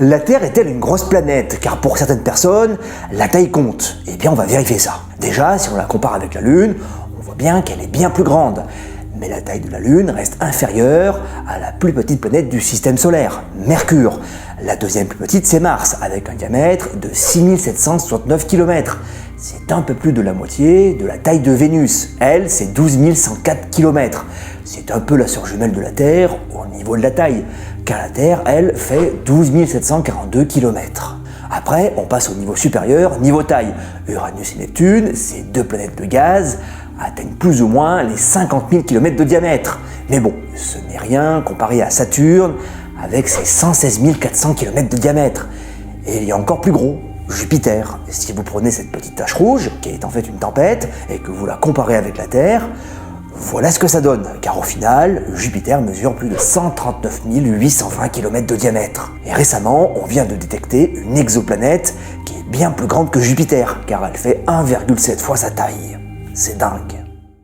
La Terre est-elle une grosse planète? Car pour certaines personnes, la taille compte. Eh bien, on va vérifier ça. Déjà, si on la compare avec la Lune, on voit bien qu'elle est bien plus grande. Mais la taille de la Lune reste inférieure à la plus petite planète du système solaire, Mercure. La deuxième plus petite, c'est Mars, avec un diamètre de 6769 km. C'est un peu plus de la moitié de la taille de Vénus. Elle, c'est 12 104 km. C'est un peu la sœur jumelle de la Terre au niveau de la taille, car la Terre, elle, fait 12 742 km. Après, on passe au niveau supérieur, niveau taille. Uranus et Neptune, ces deux planètes de gaz, atteignent plus ou moins les 50 000 km de diamètre. Mais bon, ce n'est rien comparé à Saturne, avec ses 116 400 km de diamètre. Et il y a encore plus gros, Jupiter. Si vous prenez cette petite tache rouge, qui est en fait une tempête, et que vous la comparez avec la Terre, voilà ce que ça donne, car au final, Jupiter mesure plus de 139 820 km de diamètre. Et récemment, on vient de détecter une exoplanète qui est bien plus grande que Jupiter, car elle fait 1,7 fois sa taille. C'est dingue.